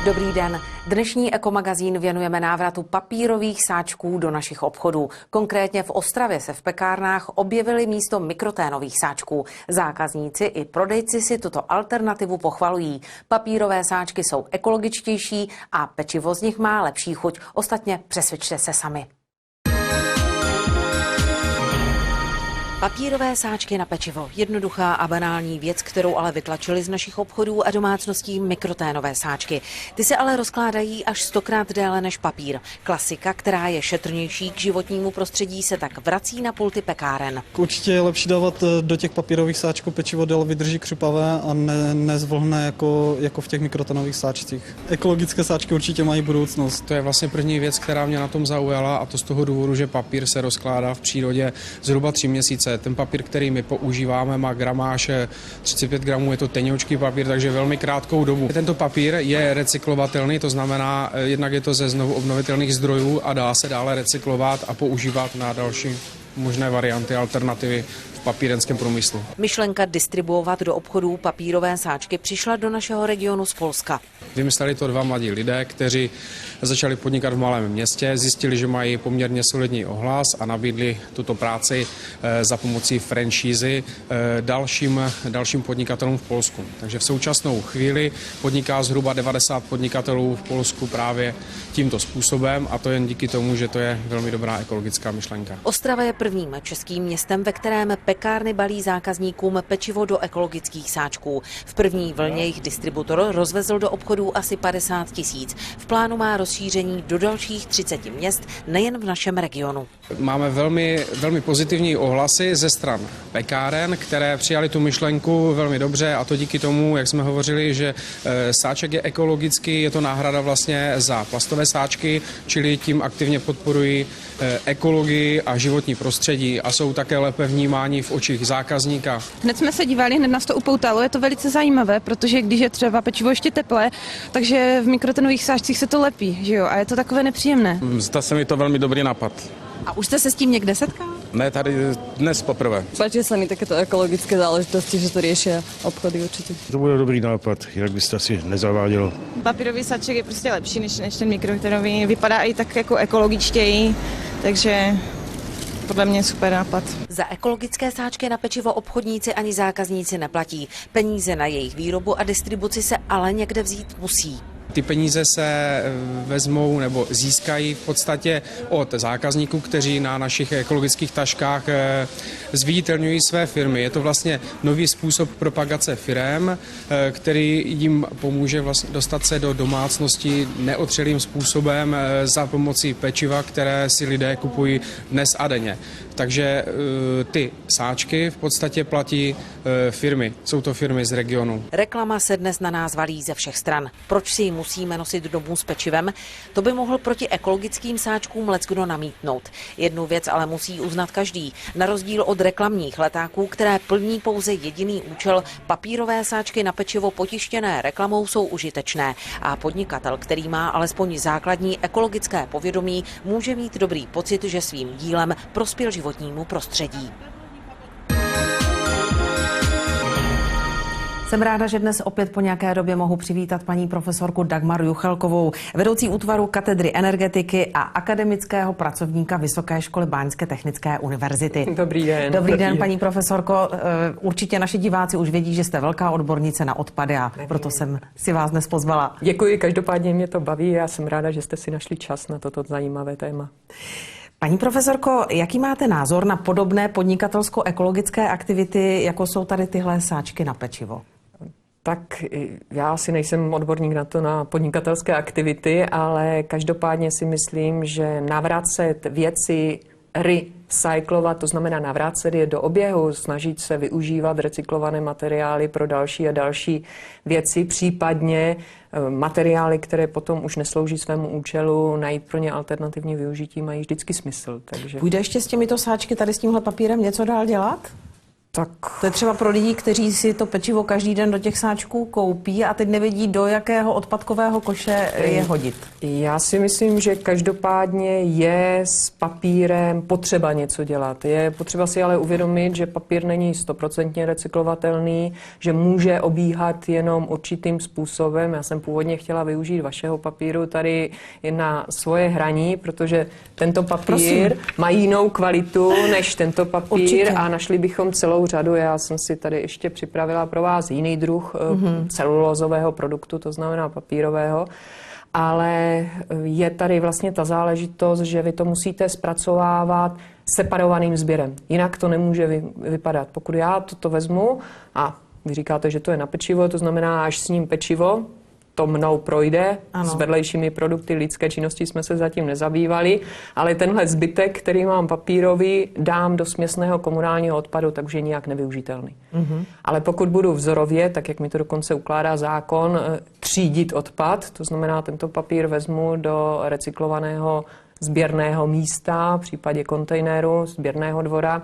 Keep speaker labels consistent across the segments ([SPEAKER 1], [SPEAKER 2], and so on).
[SPEAKER 1] Dobrý den. Dnešní Ekomagazín věnujeme návratu papírových sáčků do našich obchodů. Konkrétně v Ostravě se v pekárnách objevily místo mikroténových sáčků. Zákazníci i prodejci si tuto alternativu pochvalují. Papírové sáčky jsou ekologičtější a pečivo z nich má lepší chuť. Ostatně přesvědčte se sami. Papírové sáčky na pečivo. Jednoduchá a banální věc, kterou ale vytlačili z našich obchodů a domácností mikroténové sáčky. Ty se ale rozkládají až 100krát déle než papír. Klasika, která je šetrnější k životnímu prostředí, se tak vrací na pulty pekáren.
[SPEAKER 2] Určitě je lepší dávat do těch papírových sáčků pečivo, déle vydrží křupavé a nezvlhne jako v těch mikroténových sáčcích. Ekologické sáčky určitě mají budoucnost.
[SPEAKER 3] To je vlastně první věc, která mě na tom zaujala, a to z toho důvodu, že papír se rozkládá v přírodě zhruba 3 měsíce. Ten papír, který my používáme, má gramáž 35 gramů, je to tenoučký papír, takže velmi krátkou dobu. Tento papír je recyklovatelný, to znamená, jednak je to ze znovu obnovitelných zdrojů a dá se dále recyklovat a používat na další možné varianty, alternativy v papírenském průmyslu.
[SPEAKER 1] Myšlenka distribuovat do obchodů papírové sáčky přišla do našeho regionu z Polska.
[SPEAKER 3] Vymysleli to 2 mladí lidé, kteří začali podnikat v malém městě, zjistili, že mají poměrně solidní ohlas a nabídli tuto práci za pomocí franšízy dalším podnikatelům v Polsku. Takže v současnou chvíli podniká zhruba 90 podnikatelů v Polsku právě tímto způsobem, a to jen díky tomu, že to je velmi dobrá ekologická myšlenka.
[SPEAKER 1] Ostrava je prvním českým městem, ve kterém pekárny balí zákazníkům pečivo do ekologických sáčků. V první vlně jich distributor rozvezl do obchodů asi 50 000. V plánu má rozšíření do dalších 30 měst, nejen v našem regionu.
[SPEAKER 3] Máme velmi pozitivní ohlasy ze stran pekáren, které přijali tu myšlenku velmi dobře, a to díky tomu, jak jsme hovořili, že sáček je ekologický, je to náhrada vlastně za plastové sáčky, čili tím aktivně podporují ekologii a životní prostředí a jsou také lépe vnímáni v očích zákazníka.
[SPEAKER 4] Hned jsme se dívali, hned nás to upoutalo, je to velice zajímavé, protože když je třeba pečivo ještě teplé, takže v mikroténových sáčcích se to lepí, že jo, a je to takové nepříjemné.
[SPEAKER 5] Zdá se mi to velmi dobrý nápad.
[SPEAKER 4] A už jste se s tím někde setkal?
[SPEAKER 5] Ne, tady dnes poprvé.
[SPEAKER 6] Páči sa mi takéto ekologické záležitosti, že to riešia obchody určitě.
[SPEAKER 7] To bude dobrý nápad, jak byste asi nezaváděl.
[SPEAKER 8] Papírový sáček je prostě lepší než ten mikroténový, vypadá i tak jako ekologičtěji, takže podle mě super nápad.
[SPEAKER 1] Za ekologické sáčky na pečivo obchodníci ani zákazníci neplatí. Peníze na jejich výrobu a distribuci se ale někde vzít musí.
[SPEAKER 3] Ty peníze se vezmou nebo získají v podstatě od zákazníků, kteří na našich ekologických taškách zviditelňují své firmy. Je to vlastně nový způsob propagace firem, který jim pomůže vlastně dostat se do domácnosti neotřelým způsobem za pomocí pečiva, které si lidé kupují dnes a denně. Takže ty sáčky v podstatě platí firmy. Jsou to firmy z regionu.
[SPEAKER 1] Reklama se dnes na nás valí ze všech stran. Proč si ji musíme nosit domů s pečivem? To by mohl proti ekologickým sáčkům leckdo namítnout. Jednu věc ale musí uznat každý. Na rozdíl od reklamních letáků, které plní pouze jediný účel, papírové sáčky na pečivo potištěné reklamou jsou užitečné. A podnikatel, který má alespoň základní ekologické povědomí, může mít dobrý pocit, že svým dílem prospěl životnímu prostředí. Jsem ráda, že dnes opět po nějaké době mohu přivítat paní profesorku Dagmar Juchelkovou, vedoucí útvaru katedry energetiky a akademického pracovníka Vysoké školy Báňské technické univerzity.
[SPEAKER 9] Dobrý den.
[SPEAKER 1] Dobrý den, paní profesorko. Určitě naši diváci už vědí, že jste velká odbornice na odpady, a proto jsem si vás dnes pozvala.
[SPEAKER 9] Děkuji, každopádně mě to baví a jsem ráda, že jste si našli čas na toto zajímavé téma.
[SPEAKER 1] Paní profesorko, jaký máte názor na podobné podnikatelsko-ekologické aktivity, jako jsou tady tyhle sáčky na pečivo?
[SPEAKER 9] Tak já si nejsem odborník na to, na podnikatelské aktivity, ale každopádně si myslím, že navracet věci, recyklovat, to znamená navrátit je do oběhu, snažit se využívat recyklované materiály pro další a další věci, případně materiály, které potom už neslouží svému účelu, najít pro ně alternativní využití, mají vždycky smysl. Takže...
[SPEAKER 1] Půjde ještě s těmito sáčky tady s tímhle papírem něco dál dělat?
[SPEAKER 9] Tak
[SPEAKER 1] To je třeba pro lidi, kteří si to pečivo každý den do těch sáčků koupí a teď nevědí, do jakého odpadkového koše je hodit.
[SPEAKER 9] já si myslím, že každopádně je s papírem potřeba něco dělat. Je potřeba si ale uvědomit, že papír není 100% recyklovatelný, že může obíhat jenom určitým způsobem. Já jsem původně chtěla využít vašeho papíru tady na svoje hraní, protože tento papír má jinou kvalitu než tento papír.
[SPEAKER 1] Určitě.
[SPEAKER 9] A našli bychom celou řadu. Já jsem si tady ještě připravila pro vás jiný druh celulózového produktu, to znamená papírového. Ale je tady vlastně ta záležitost, že vy to musíte zpracovávat separovaným sběrem. Jinak to nemůže vypadat. Pokud já toto vezmu a vy říkáte, že to je na pečivo, to znamená, až s ním pečivo, to mnou projde,
[SPEAKER 1] Ano.
[SPEAKER 9] s vedlejšími produkty lidské činnosti jsme se zatím nezabývali, ale tenhle zbytek, který mám papírový, dám do směsného komunálního odpadu, takže je nijak nevyužitelný. Ale pokud budu vzorově, tak jak mi to dokonce ukládá zákon, třídit odpad, to znamená, tento papír vezmu do recyklovaného sběrného místa, v případě kontejneru, sběrného dvora,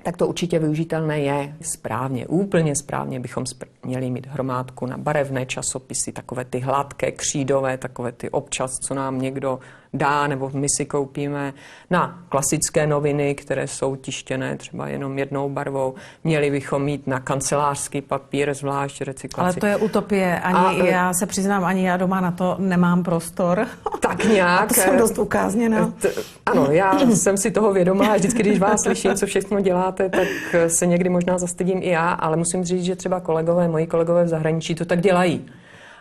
[SPEAKER 9] tak to určitě využitelné je. Správně, úplně správně bychom měli mít hromádku na barevné časopisy, takové ty hladké, křídové, takové ty občas, co nám někdo dá, nebo my si koupíme, na klasické noviny, které jsou tištěné třeba jenom jednou barvou. Měli bychom mít na kancelářský papír zvlášť recyklaci.
[SPEAKER 1] Ale to je utopie. Já se přiznám, ani já doma na to nemám prostor.
[SPEAKER 9] Tak nějak.
[SPEAKER 1] A to jsem dost ukázněna.
[SPEAKER 9] Ano, já jsem si toho vědomá a vždycky, když vás slyším, co všechno děláte, tak se někdy možná zastydím i já, ale musím říct, že třeba moji kolegové v zahraničí to tak dělají.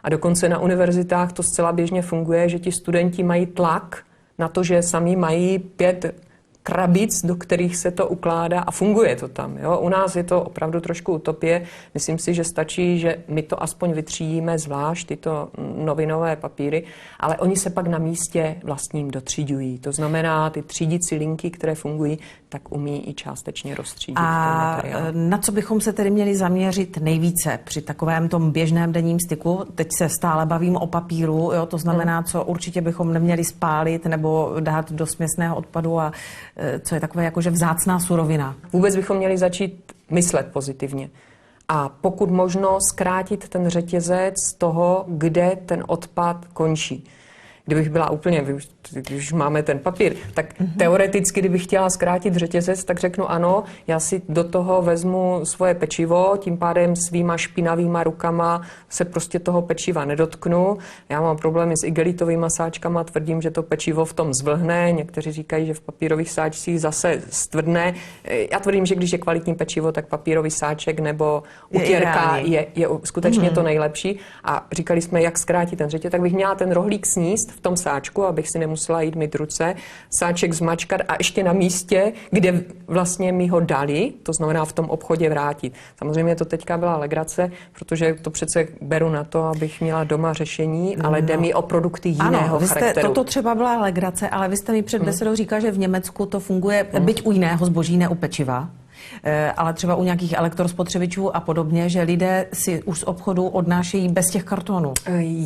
[SPEAKER 9] A dokonce na univerzitách to zcela běžně funguje, že ti studenti mají tlak na to, že sami mají 5 krabic, do kterých se to ukládá a funguje to tam. Jo? U nás je to opravdu trošku utopie. Myslím si, že stačí, že my to aspoň vytřídíme zvlášť, tyto novinové papíry, ale oni se pak na místě vlastním dotříďují. To znamená, ty třídicí linky, které fungují, tak umí i částečně rozstřídit ten
[SPEAKER 1] A
[SPEAKER 9] materiál.
[SPEAKER 1] na co bychom se tedy měli zaměřit nejvíce při takovém tom běžném denním styku? Teď se stále bavím o papíru, jo? To znamená, co určitě bychom neměli spálit nebo dát do směsného odpadu a co je takové jakože vzácná surovina.
[SPEAKER 9] Vůbec bychom měli začít myslet pozitivně. A pokud možno zkrátit ten řetězec toho, kde ten odpad končí. Kdybych byla úplně, když máme ten papír, tak teoreticky, kdybych chtěla zkrátit řetězec, tak řeknu ano, já si do toho vezmu svoje pečivo, tím pádem svýma špinavýma rukama se prostě toho pečiva nedotknu. Já mám problémy s igelitovými sáčkama, tvrdím, že to pečivo v tom zvlhne, někteří říkají, že v papírových sáčcích zase stvrdne. Já tvrdím, že když je kvalitní pečivo, tak papírový sáček nebo utěrka je skutečně to nejlepší. A říkali jsme, jak zkrátit ten řetězec, tak bych měla ten rohlík sníst v tom sáčku, abych si nemusela jít myt ruce, sáček zmačkat a ještě na místě, kde vlastně mi ho dali, to znamená v tom obchodě vrátit. Samozřejmě to teďka byla legrace, protože to přece beru na to, abych měla doma řešení, ale jde mi o produkty jiného charakteru.
[SPEAKER 1] Toto třeba byla legrace, ale vy jste mi před besedou říkal, že v Německu to funguje, byť u jiného zboží, ne u pečiva, ale třeba u nějakých elektrospotřebičů a podobně, že lidé si už z obchodu odnášejí bez těch kartonů.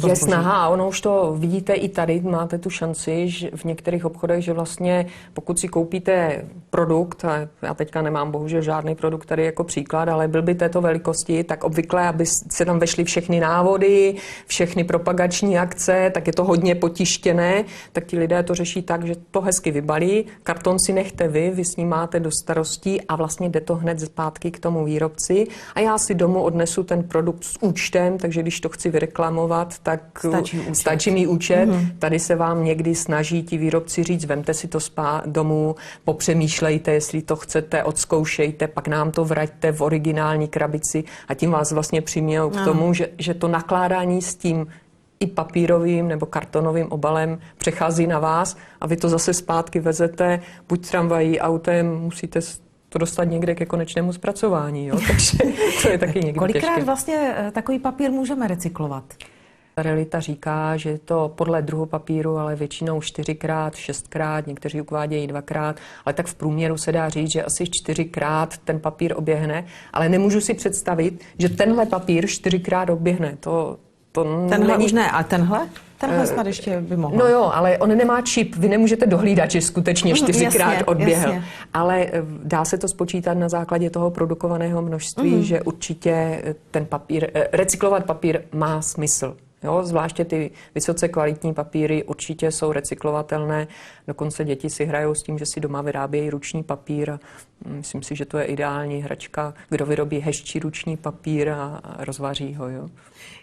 [SPEAKER 9] Je snaha a ono už to vidíte i tady, máte tu šanci že v některých obchodech, že vlastně pokud si koupíte produkt, a já teďka nemám bohužel žádný produkt tady jako příklad, ale byl by této velikosti, tak obvykle, aby se tam vešly všechny návody, všechny propagační akce, tak je to hodně potištěné, tak ti lidé to řeší tak, že to hezky vybalí, karton si nechte vy s ním máte do starostí a vlastně jde to hned zpátky k tomu výrobci a já si domů odnesu ten produkt s účtem, takže když to chci vyreklamovat, tak stačí mi účet. Tady se vám někdy snaží ti výrobci říct, vemte si to domů, popřemýšlejte, jestli to chcete, odzkoušejte, pak nám to vraťte v originální krabici a tím vás vlastně přimějou k tomu, že to nakládání s tím i papírovým nebo kartonovým obalem přechází na vás a vy to zase zpátky vezete, buď tramvají, autem, musíte to dostat někde ke konečnému zpracování, jo? Takže to je taky někdy
[SPEAKER 1] Kolikrát
[SPEAKER 9] těžké.
[SPEAKER 1] vlastně takový papír můžeme recyklovat?
[SPEAKER 9] Realita říká, že je to podle druhu papíru, ale většinou 4x, 6x, někteří uvádějí 2x, ale tak v průměru se dá říct, že asi 4x ten papír oběhne, ale nemůžu si představit, že tenhle papír 4x oběhne. To
[SPEAKER 1] Tenhle už ne, a tenhle? Tenhle snad ještě by mohl.
[SPEAKER 9] No jo, ale on nemá čip, vy nemůžete dohlídat, že skutečně 4krát odběhl.
[SPEAKER 1] Jasně.
[SPEAKER 9] Ale dá se to spočítat na základě toho produkovaného množství, že určitě ten papír, recyklovat papír má smysl. Jo, zvláště ty vysoce kvalitní papíry určitě jsou recyklovatelné. Dokonce děti si hrajou s tím, že si doma vyrábějí ruční papír. Myslím si, že to je ideální hračka, kdo vyrobí hezčí ruční papír a rozvaří ho. Jo.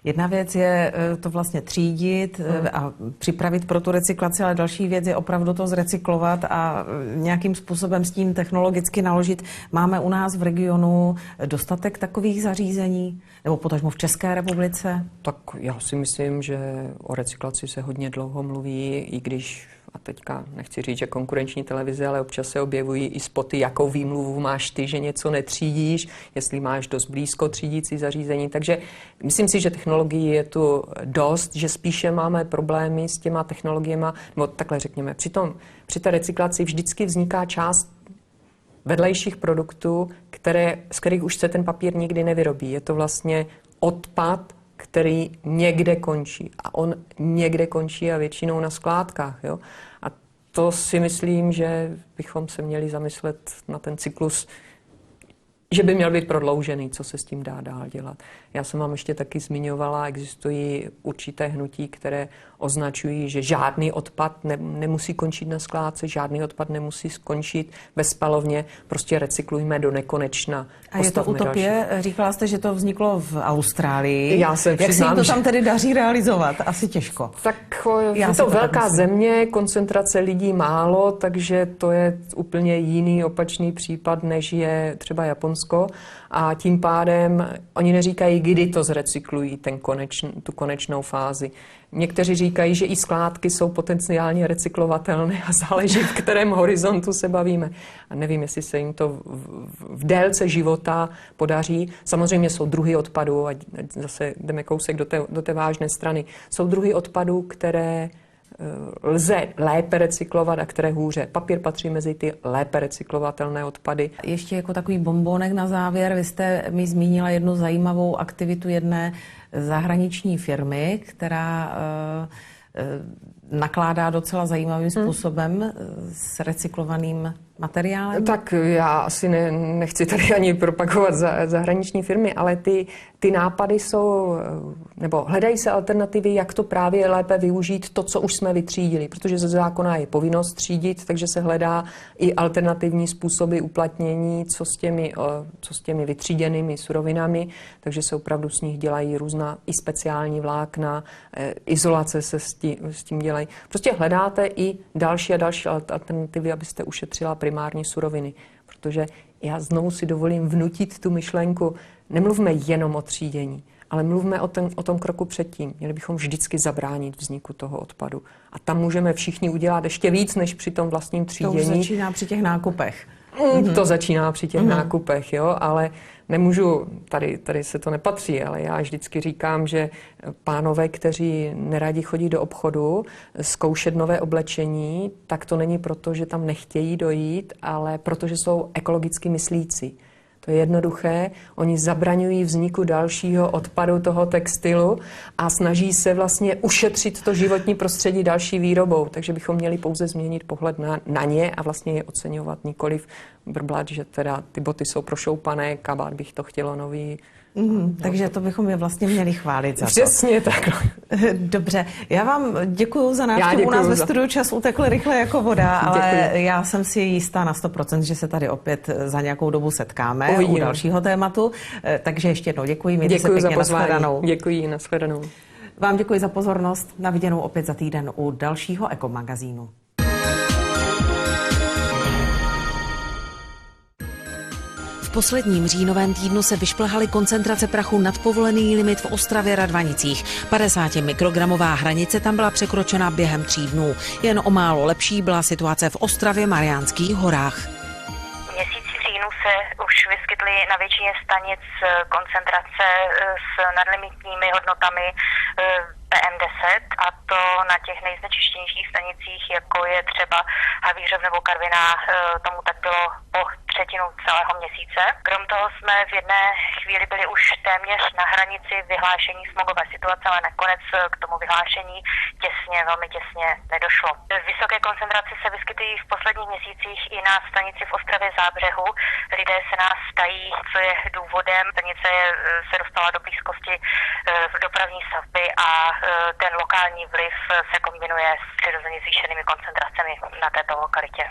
[SPEAKER 1] Jedna věc je to vlastně třídit a připravit pro tu recyklaci, ale další věc je opravdu to zrecyklovat a nějakým způsobem s tím technologicky naložit. Máme u nás v regionu dostatek takových zařízení, nebo potažmo v České republice?
[SPEAKER 9] Tak já si myslím, že o recyklaci se hodně dlouho mluví, i když, a teďka nechci říct, že konkurenční televize, ale občas se objevují i spoty, jakou výmluvu máš ty, že něco netřídíš, jestli máš dost blízko třídící zařízení. Takže myslím si, že technologií je tu dost, že spíše máme problémy s těma technologiemi, nebo takhle řekněme, při té recyklaci vždycky vzniká část vedlejších produktů, z kterých už se ten papír nikdy nevyrobí. Je to vlastně odpad, který někde končí. A on někde končí a většinou na skládkách. Jo? A to si myslím, že bychom se měli zamyslet na ten cyklus, že by měl být prodloužený, co se s tím dá dál dělat. Já jsem vám ještě taky zmiňovala, existují určité hnutí, které označují, že žádný odpad nemusí končit na skládce, žádný odpad nemusí skončit ve spalovně, prostě recyklujme do nekonečna.
[SPEAKER 1] A je to utopie?
[SPEAKER 9] Další.
[SPEAKER 1] Říkala jste, že to vzniklo v Austrálii.
[SPEAKER 9] Já se
[SPEAKER 1] Jak se jim to
[SPEAKER 9] že...
[SPEAKER 1] tam tedy daří realizovat? Asi těžko.
[SPEAKER 9] Tak je to velká země, koncentrace lidí málo, takže to je úplně jiný opačný případ, než je třeba Japonsko. A tím pádem oni neříkají, kdy to zrecyklují, tu konečnou fázi. Někteří říkají, že i skládky jsou potenciálně recyklovatelné a záleží, v kterém horizontu se bavíme. A nevím, jestli se jim to v délce života podaří. Samozřejmě jsou druhy odpadů, a zase jdeme kousek do té vážné strany, jsou druhy odpadů, které lze lépe recyklovat a které hůře. Papír patří mezi ty lépe recyklovatelné odpady.
[SPEAKER 1] Ještě jako takový bombónek na závěr, vy jste mi zmínila jednu zajímavou aktivitu jedné zahraniční firmy, která nakládá docela zajímavým způsobem s recyklovaným materiálem.
[SPEAKER 9] Tak já asi nechci tady ani propagovat zahraniční firmy, ale ty nápady jsou, nebo hledají se alternativy, jak to právě lépe využít, to, co už jsme vytřídili, protože ze zákona je povinnost třídit, takže se hledá i alternativní způsoby uplatnění, co s těmi vytříděnými surovinami, takže se opravdu z nich dělají různá i speciální vlákna, izolace se s tím dělají. Prostě hledáte i další a další alternativy, abyste ušetřila primární suroviny, protože já znovu si dovolím vnutit tu myšlenku, nemluvme jenom o třídění, ale mluvme o tom kroku předtím. Měli bychom vždycky zabránit vzniku toho odpadu. A tam můžeme všichni udělat ještě víc, než při tom vlastním třídění.
[SPEAKER 1] To už začíná při těch nákupech.
[SPEAKER 9] To začíná při těch nákupech, jo, ale nemůžu, tady se to nepatří, ale já vždycky říkám, že pánové, kteří neradi chodí do obchodu zkoušet nové oblečení, tak to není proto, že tam nechtějí dojít, ale protože jsou ekologicky myslící. To je jednoduché, oni zabraňují vzniku dalšího odpadu toho textilu a snaží se vlastně ušetřit to životní prostředí další výrobou. Takže bychom měli pouze změnit pohled na ně a vlastně je oceňovat, nikoliv brblat, že teda ty boty jsou prošoupané, kabát bych to chtělo nový.
[SPEAKER 1] Takže to bychom je vlastně měli chválit za to.
[SPEAKER 9] Přesně tak.
[SPEAKER 1] Dobře, já vám děkuju za návštěvu. U nás ve studiu čas utekl rychle jako voda, ale já jsem si jistá na 100%, že se tady opět za nějakou dobu setkáme u dalšího tématu. Takže ještě jednou děkuji, mějte se pěkně, nashledanou.
[SPEAKER 9] Děkuji, nashledanou.
[SPEAKER 1] Vám děkuji za pozornost, na viděnou opět za týden u dalšího Ekomagazínu. V posledním říjnovém týdnu se vyšplhaly koncentrace prachu nad povolený limit v Ostravě Radvanicích. 50 mikrogramová hranice tam byla překročena během 3 dnů. Jen o málo lepší byla situace v Ostravě Mariánských horách.
[SPEAKER 10] V měsíci říjnu se už vyskytly na většině stanic koncentrace s nadlimitními hodnotami PM10, a to na těch nejznečištěnějších stanicích, jako je třeba Havířov nebo Karviná. Tomu tak bylo po 3. třetinu celého měsíce. Krom toho jsme v jedné chvíli byli už téměř na hranici vyhlášení smogové situace, ale nakonec k tomu vyhlášení velmi těsně nedošlo. Vysoké koncentrace se vyskytují v posledních měsících i na stanici v Ostravě Zábřehu. Lidé se nás ptají, co je důvodem. Stanice se dostala do blízkosti dopravní stavby a ten lokální vliv se kombinuje s přirozeně zvýšenými koncentracemi na této lokalitě.